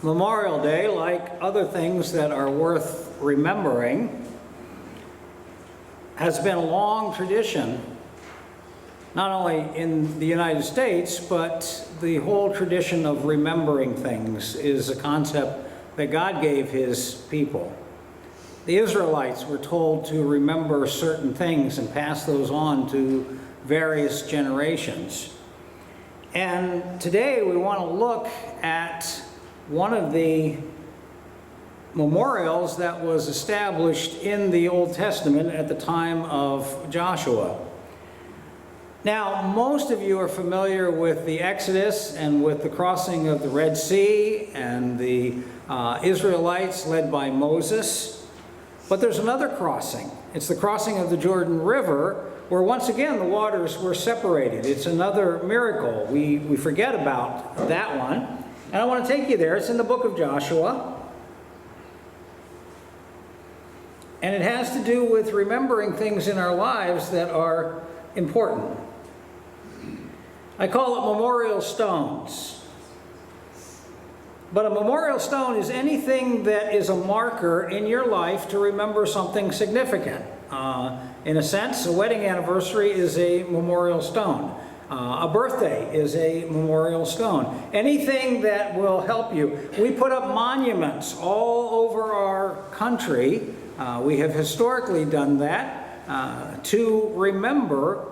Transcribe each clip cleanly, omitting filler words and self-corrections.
Memorial Day, like other things that are worth remembering, has been a long tradition, not only in the United States, but the whole tradition of remembering things is a concept that God gave His people. The Israelites were told to remember certain things and pass those on to various generations. And today we want to look at one of the memorials that was established in the Old Testament at the time of Joshua. Now, most of you are familiar with the Exodus and with the crossing of the Red Sea and the Israelites led by Moses. But there's another crossing. It's the crossing of the Jordon River, where once again the waters were separated. It's another miracle. We forget about that one. And I want to take you there. It's in the book of Joshua. And it has to do with remembering things in our lives that are important. I call it memorial stones. But a memorial stone is anything that is a marker in your life to remember something significant. In a sense, a wedding anniversary is a memorial stone. A birthday is a memorial stone. Anything that will help you. We put up monuments all over our country. We have historically done that to remember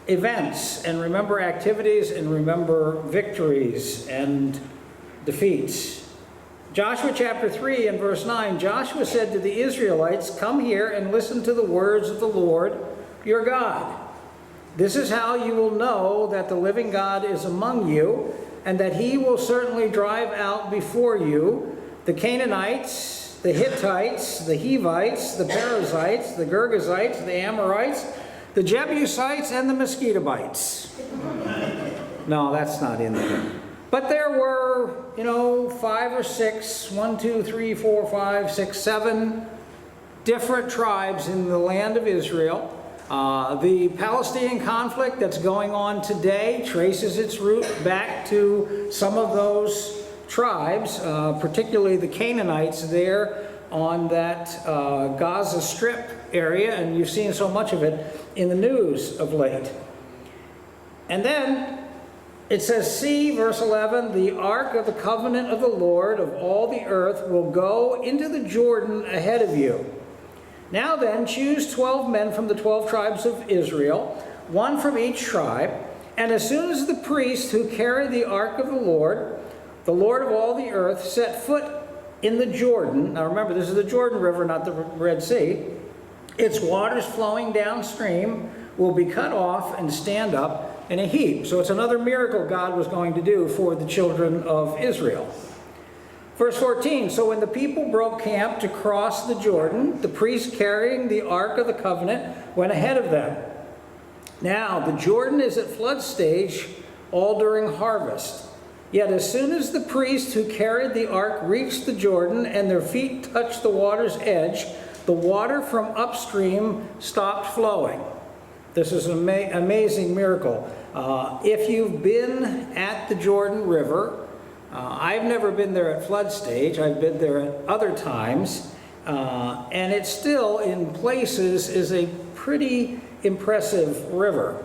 events and remember activities and remember victories and defeats. Joshua chapter 3 and verse 9, Joshua said to the Israelites, "Come here and listen to the words of the Lord your God. This is how you will know that the living God is among you, and that He will certainly drive out before you the Canaanites, the Hittites, the Hivites, the Perizzites, the Girgashites, the Amorites, the Jebusites, and the Mosquitobites." No, that's not in there. But there were, 5 or 6, 1, 2, 3, 4, 5, 6, 7 different tribes in the land of Israel. The Palestinian conflict that's going on today traces its root back to some of those tribes, particularly the Canaanites there on that Gaza Strip area, and you've seen so much of it in the news of late. And then it says, "See," verse 11, "the ark of the covenant of the Lord of all the earth will go into the Jordan ahead of you. Now then, choose 12 men from the 12 tribes of Israel, one from each tribe, and as soon as the priests who carry the ark of the Lord of all the earth, set foot in the Jordan," now remember, this is the Jordan River, not the Red Sea, "its waters flowing downstream will be cut off and stand up in a heap." So it's another miracle God was going to do for the children of Israel. Verse 14, "So when the people broke camp to cross the Jordan, the priests carrying the Ark of the Covenant went ahead of them. Now the Jordan is at flood stage all during harvest. Yet as soon as the priests who carried the Ark reached the Jordan and their feet touched the water's edge, the water from upstream stopped flowing." This is an amazing miracle. If you've been at the Jordan River, I've never been there at flood stage. I've been there at other times. And it still, in places, is a pretty impressive river.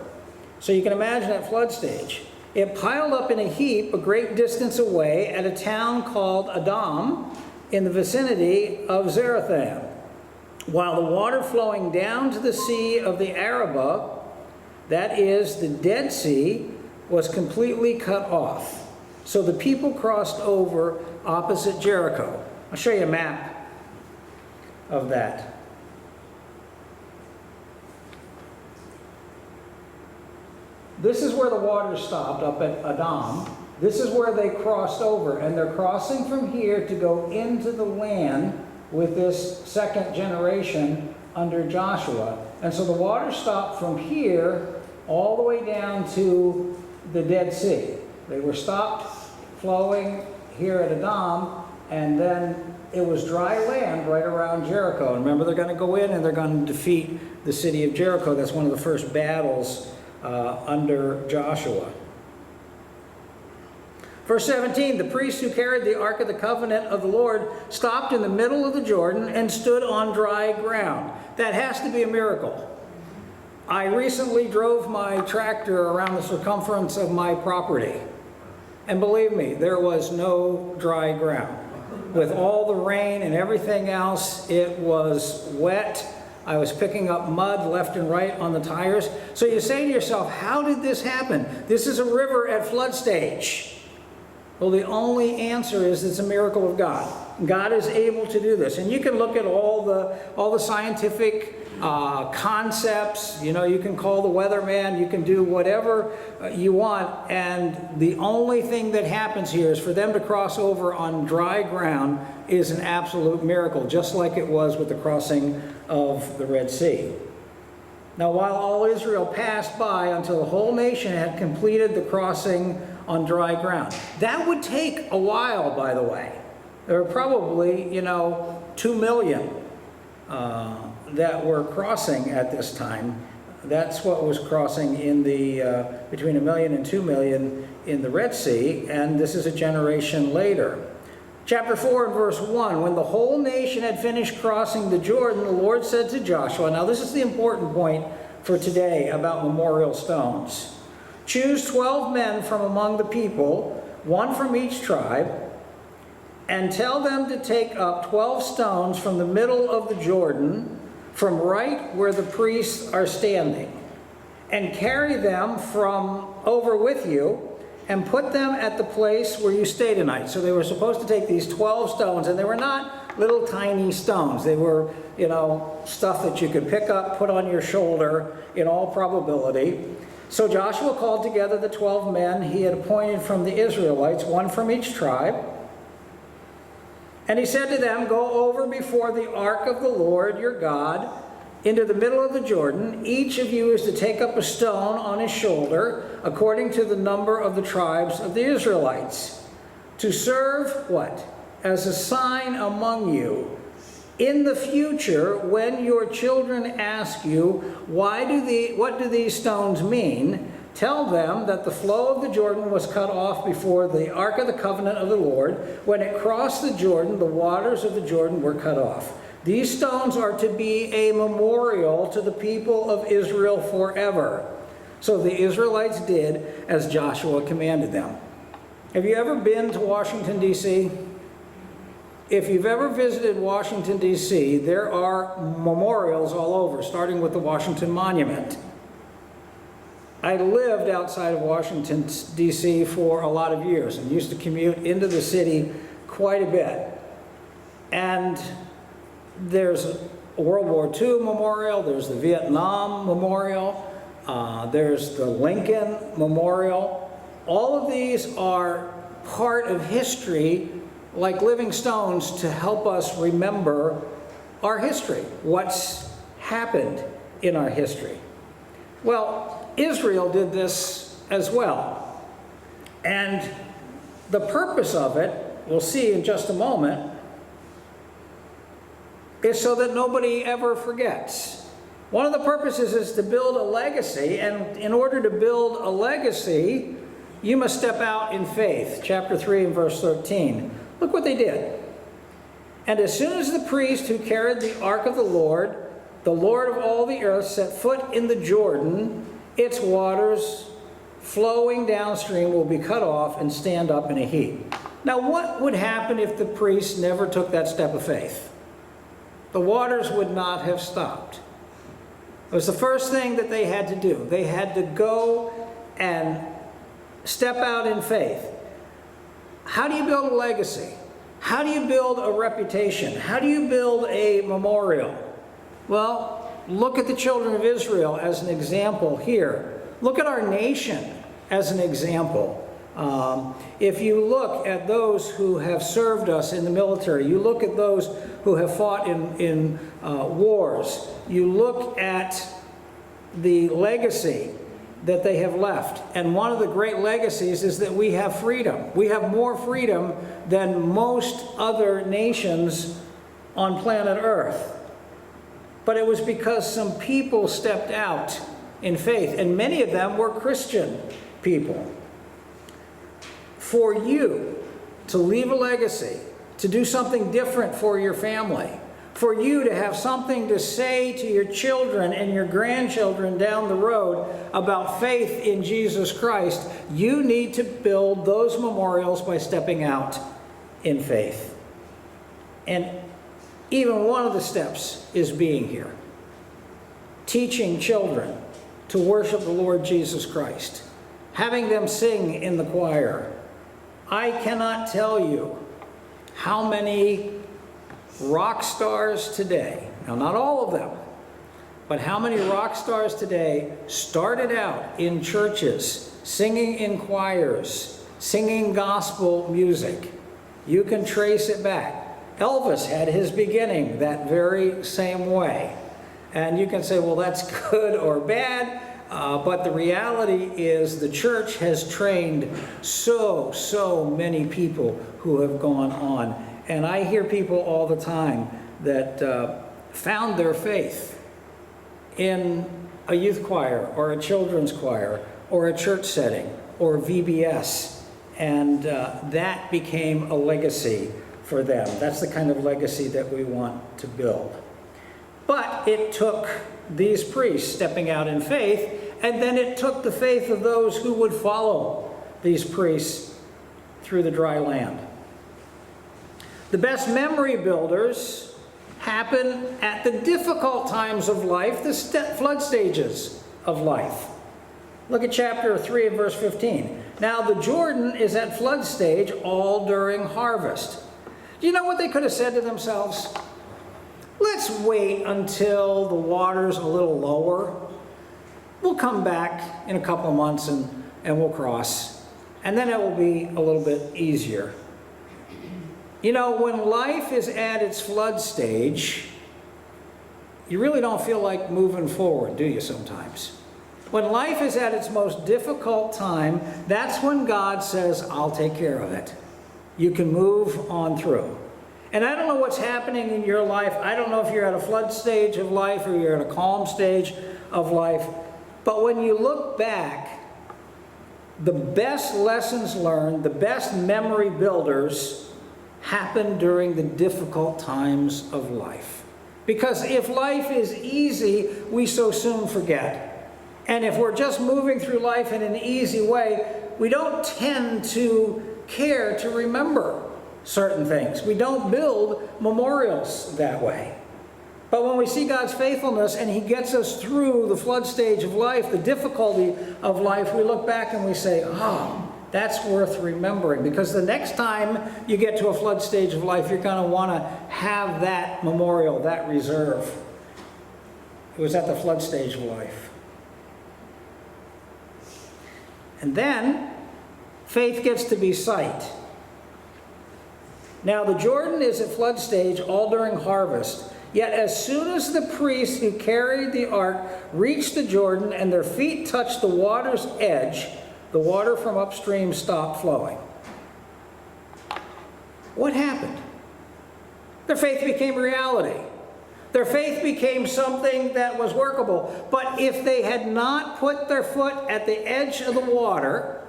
So you can imagine at flood stage. It piled up in a heap a great distance away at a town called Adam in the vicinity of Zarethan, while the water flowing down to the Sea of the Arabah, that is the Dead Sea, was completely cut off. So the people crossed over opposite Jericho. I'll show you a map of that. This is where the water stopped up at Adam. This is where they crossed over, and they're crossing from here to go into the land with this second generation under Joshua. And so the water stopped from here all the way down to the Dead Sea. They were stopped flowing here at Adam, and then it was dry land right around Jericho. And remember, they're going to go in and they're going to defeat the city of Jericho. That's one of the first battles under Joshua. Verse 17, the priests who carried the Ark of the Covenant of the Lord stopped in the middle of the Jordan and stood on dry ground. That has to be a miracle. I recently drove my tractor around the circumference of my property. And believe me, there was no dry ground. With all the rain and everything else, it was wet. I was picking up mud left and right on the tires. So you say to yourself, how did this happen? This is a river at flood stage. Well, the only answer is it's a miracle of God. God is able to do this. And you can look at all the scientific concepts. You know, you can call the weatherman, you can do whatever you want. And the only thing that happens here is for them to cross over on dry ground is an absolute miracle, just like it was with the crossing of the Red Sea. Now, while all Israel passed by until the whole nation had completed the crossing on dry ground. That would take a while, by the way. There were probably, 2 million that were crossing at this time. That's what was crossing in the between 1 million and 2 million in the Red Sea, and this is a generation later. Chapter 4 and verse 1, when the whole nation had finished crossing the Jordan, the Lord said to Joshua, now this is the important point for today about memorial stones. Choose 12 men from among the people, one from each tribe, and tell them to take up 12 stones from the middle of the Jordan, from right where the priests are standing, and carry them from over with you, and put them at the place where you stay tonight. So they were supposed to take these 12 stones, and they were not little tiny stones. They were, stuff that you could pick up, put on your shoulder, in all probability. So Joshua called together the 12 men he had appointed from the Israelites, one from each tribe. And he said to them, go over before the ark of the Lord your God into the middle of the Jordan. Each of you is to take up a stone on his shoulder, according to the number of the tribes of the Israelites, to serve what? As a sign among you. In the future, when your children ask you, what do these stones mean? Tell them that the flow of the Jordan was cut off before the Ark of the Covenant of the Lord. When it crossed the Jordan, the waters of the Jordan were cut off. These stones are to be a memorial to the people of Israel forever. So the Israelites did as Joshua commanded them. Have you ever been to Washington, D.C.? If you've ever visited Washington, D.C., there are memorials all over, starting with the Washington Monument. I lived outside of Washington, D.C. for a lot of years and used to commute into the city quite a bit. And there's a World War II memorial, there's the Vietnam memorial, there's the Lincoln memorial. All of these are part of history, like living stones, to help us remember our history, what's happened in our history. Well, Israel did this as well. And the purpose of it, we'll see in just a moment, is so that nobody ever forgets. One of the purposes is to build a legacy, and in order to build a legacy, you must step out in faith. Chapter 3 and verse 13. Look what they did. And as soon as the priest who carried the ark of the Lord of all the earth, set foot in the Jordan, its waters flowing downstream will be cut off and stand up in a heap. Now, what would happen if the priest never took that step of faith? The waters would not have stopped. It was the first thing that they had to do. They had to go and step out in faith. How do you build a legacy? How do you build a reputation? How do you build a memorial? Well, look at the children of Israel as an example here. Look at our nation as an example. If you look at those who have served us in the military, you look at those who have fought in wars, you look at the legacy that they have left. And one of the great legacies is that we have freedom. We have more freedom than most other nations on planet Earth. But it was because some people stepped out in faith, and many of them were Christian people. for you to leave a legacy, to do something different for your family, for you to have something to say to your children and your grandchildren down the road about faith in Jesus Christ, you need to build those memorials by stepping out in faith. And even one of the steps is being here. Teaching children to worship the Lord Jesus Christ. Having them sing in the choir. I cannot tell you how many rock stars today, now not all of them, but how many rock stars today started out in churches, singing in choirs, singing gospel music. You can trace it back. Elvis had his beginning that very same way. And you can say, well, that's good or bad, but the reality is the church has trained so many people who have gone on. And I hear people all the time that found their faith in a youth choir or a children's choir or a church setting or VBS. And that became a legacy for them. That's the kind of legacy that we want to build. But it took these priests stepping out in faith, and then it took the faith of those who would follow these priests through the dry land. The best memory builders happen at the difficult times of life, the flood stages of life. Look at chapter 3 and verse 15. Now the Jordan is at flood stage all during harvest. Do you know what they could have said to themselves? Let's wait until the water's a little lower. We'll come back in a couple of months and we'll cross. And then it will be a little bit easier. You know, when life is at its flood stage, you really don't feel like moving forward, do you, sometimes? When life is at its most difficult time, that's when God says, I'll take care of it. You can move on through. And I don't know what's happening in your life. I don't know if you're at a flood stage of life or you're at a calm stage of life. But when you look back, the best lessons learned, the best memory builders happen during the difficult times of life. Because if life is easy, we so soon forget. And if we're just moving through life in an easy way, we don't tend to care to remember certain things. We don't build memorials that way. But when we see God's faithfulness and He gets us through the flood stage of life, the difficulty of life, we look back and we say, that's worth remembering. Because the next time you get to a flood stage of life, you're going to want to have that memorial, that reserve. It was at the flood stage of life. And then, faith gets to be sight. Now the Jordan is at flood stage all during harvest. Yet as soon as the priests who carried the ark reached the Jordan and their feet touched the water's edge, the water from upstream stopped flowing. What happened? Their faith became reality. Their faith became something that was workable. But if they had not put their foot at the edge of the water,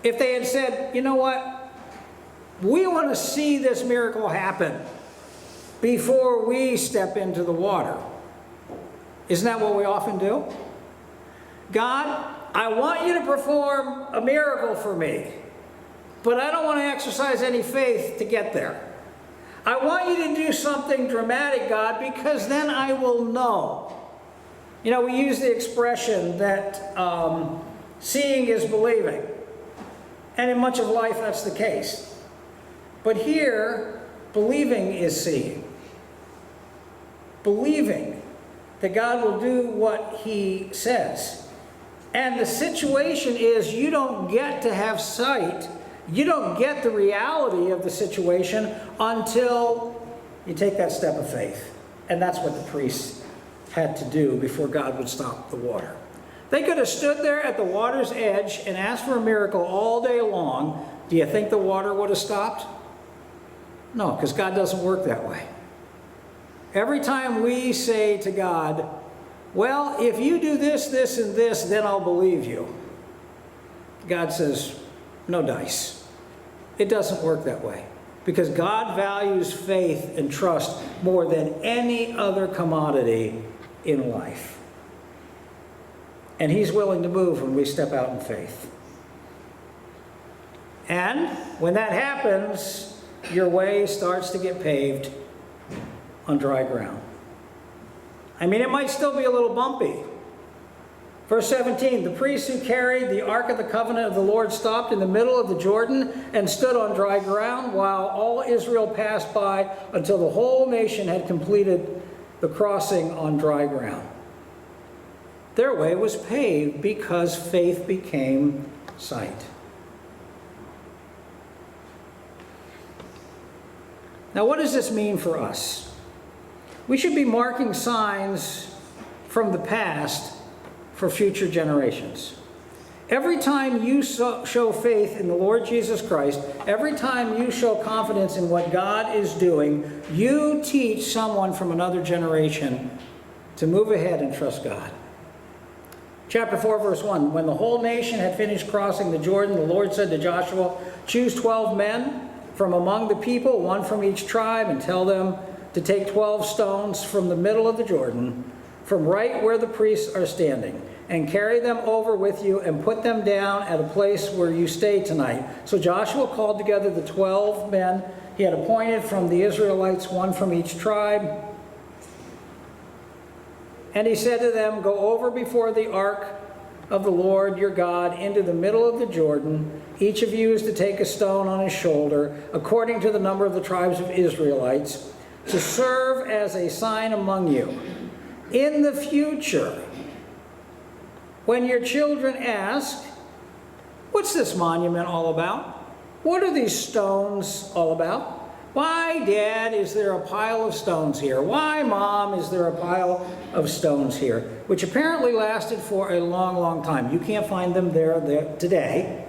if they had said, you know what? We want to see this miracle happen before we step into the water. Isn't that what we often do? God, I want you to perform a miracle for me, but I don't want to exercise any faith to get there. I want you to do something dramatic, God, because then I will know. You know, we use the expression that seeing is believing. And in much of life, that's the case. But here, believing is seeing. Believing that God will do what He says. And the situation is you don't get to have sight. You don't get the reality of the situation until you take that step of faith. And that's what the priests had to do before God would stop the water. They could have stood there at the water's edge and asked for a miracle all day long. Do you think the water would have stopped? No, because God doesn't work that way. Every time we say to God, well, if you do this, this, and this, then I'll believe you. God says, no dice. It doesn't work that way. Because God values faith and trust more than any other commodity in life. And He's willing to move when we step out in faith. And when that happens, your way starts to get paved on dry ground. I mean, it might still be a little bumpy. Verse 17, the priests who carried the Ark of the Covenant of the Lord stopped in the middle of the Jordan and stood on dry ground while all Israel passed by until the whole nation had completed the crossing on dry ground. Their way was paved because faith became sight. Now, what does this mean for us? We should be marking signs from the past for future generations. Every time you show faith in the Lord Jesus Christ, every time you show confidence in what God is doing, you teach someone from another generation to move ahead and trust God. Chapter 4, verse 1, when the whole nation had finished crossing the Jordan, the Lord said to Joshua, choose 12 men from among the people, one from each tribe, and tell them to take 12 stones from the middle of the Jordan, from right where the priests are standing, and carry them over with you and put them down at a place where you stay tonight. So Joshua called together the 12 men he had appointed from the Israelites, one from each tribe. And he said to them, go over before the ark of the Lord your God into the middle of the Jordan. Each of you is to take a stone on his shoulder, according to the number of the tribes of Israelites, to serve as a sign among you. In the future, when your children ask, what's this monument all about? What are these stones all about? Why, Dad, is there a pile of stones here? Why, Mom, is there a pile of stones here? Which apparently lasted for a long, long time. You can't find them there today.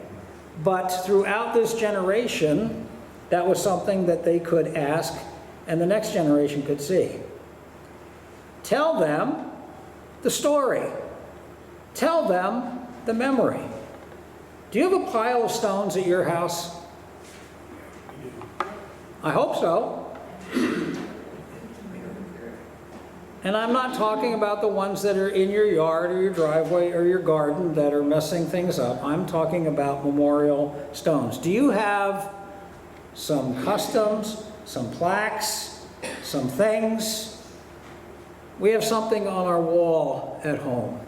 But throughout this generation, that was something that they could ask and the next generation could see. Tell them the story. Tell them the memory. Do you have a pile of stones at your house? I hope so. And I'm not talking about the ones that are in your yard or your driveway or your garden that are messing things up. I'm talking about memorial stones. Do you have some customs, some plaques, some things? We have something on our wall at home.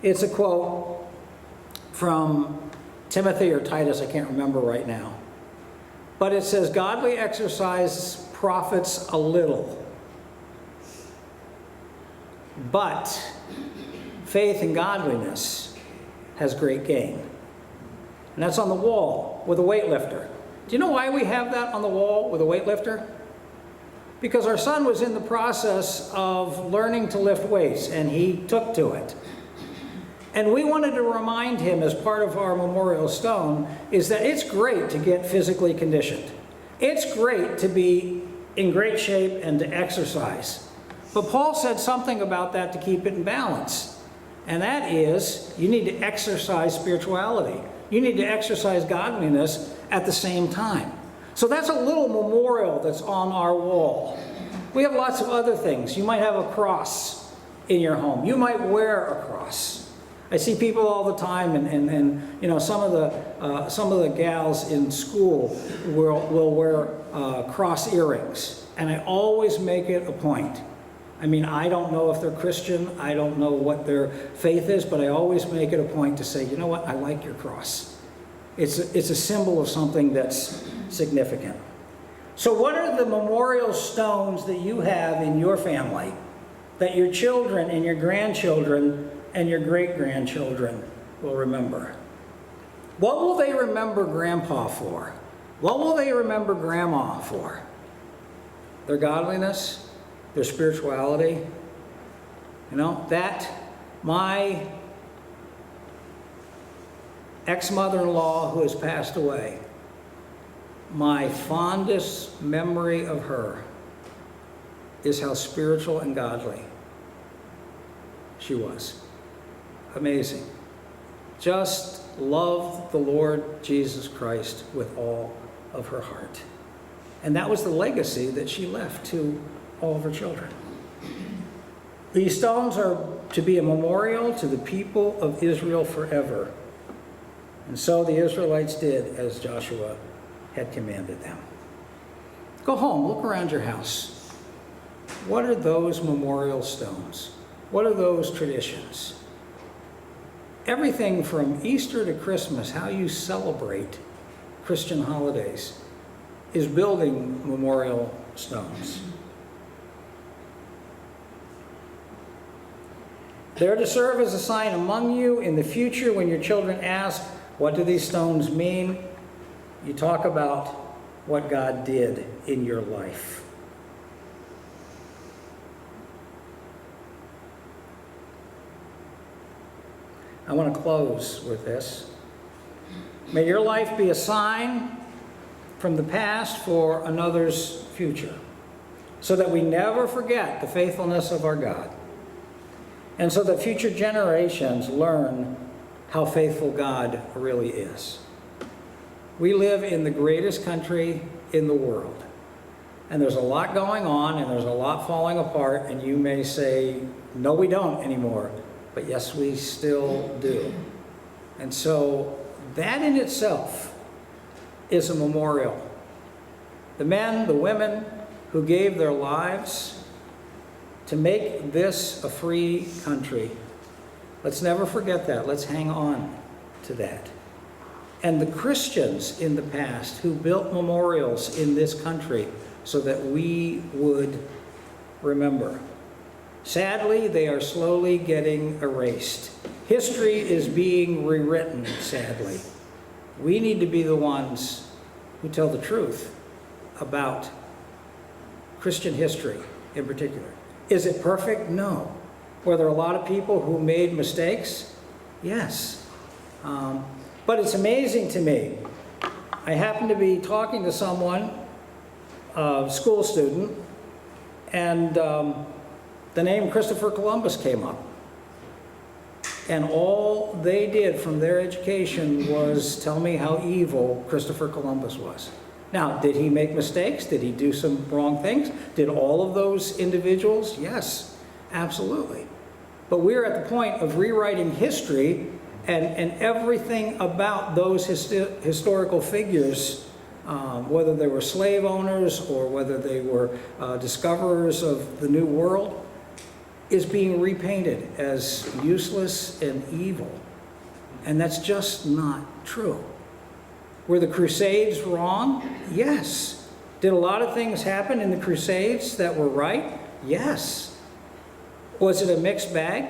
It's a quote from Timothy or Titus, I can't remember right now. But it says, godly exercise profits a little, but faith and godliness has great gain. And that's on the wall with a weightlifter. Do you know why we have that on the wall with a weightlifter? Because our son was in the process of learning to lift weights, and he took to it. And we wanted to remind him, as part of our memorial stone, is that it's great to get physically conditioned. It's great to be in great shape and to exercise. But Paul said something about that to keep it in balance. And that is, you need to exercise spirituality. You need to exercise godliness at the same time. So that's a little memorial that's on our wall. We have lots of other things. You might have a cross in your home. You might wear a cross. I see people all the time, and you know, some of the gals in school will wear cross earrings, and I always make it a point. I mean, I don't know if they're Christian, I don't know what their faith is, but I always make it a point to say, you know what, I like your cross. It's a symbol of something that's significant. So what are the memorial stones that you have in your family that your children and your grandchildren and your great-grandchildren will remember? What will they remember Grandpa for? What will they remember Grandma for? Their godliness? Their spirituality? You know, that my ex-mother-in-law who has passed away, my fondest memory of her is how spiritual and godly she was. Amazing. just loved the Lord Jesus Christ with all of her heart. And that was the legacy that she left to all of her children. These stones are to be a memorial to the people of Israel forever. And so the Israelites did as Joshua had commanded them. Go home, look around your house. What are those memorial stones? What are those traditions? Everything from Easter to Christmas, how you celebrate Christian holidays, is building memorial stones. They're to serve as a sign among you in the future when your children ask, what do these stones mean? You talk about what God did in your life. I want to close with this. May your life be a sign from the past for another's future, so that we never forget the faithfulness of our God, and so that future generations learn how faithful God really is. We live in the greatest country in the world, and there's a lot going on, and there's a lot falling apart, and you may say, no, we don't anymore. But yes, we still do. And so that in itself is a memorial. The men, the women who gave their lives to make this a free country, let's never forget that. Let's hang on to that. And the Christians in the past who built memorials in this country so that we would remember. Sadly, they are slowly getting erased. History is being rewritten, sadly. We need to be the ones who tell the truth about Christian history in particular. Is it perfect? No. Were there a lot of people who made mistakes? Yes. But it's amazing to me. I happened to be talking to someone, a school student, and the name Christopher Columbus came up. And all they did from their education was tell me how evil Christopher Columbus was. Now, did he make mistakes? Did he do some wrong things? Did all of those individuals? Yes, absolutely. But we're at the point of rewriting history, and everything about those historical figures, whether they were slave owners or whether they were discoverers of the New World, is being repainted as useless and evil. And that's just not true. Were the Crusades wrong? Yes. Did a lot of things happen in the Crusades that were right? Yes. Was it a mixed bag?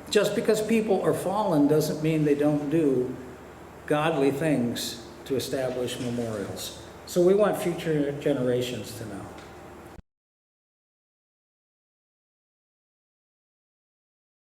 Just because people are fallen doesn't mean they don't do godly things to establish memorials. So we want future generations to know.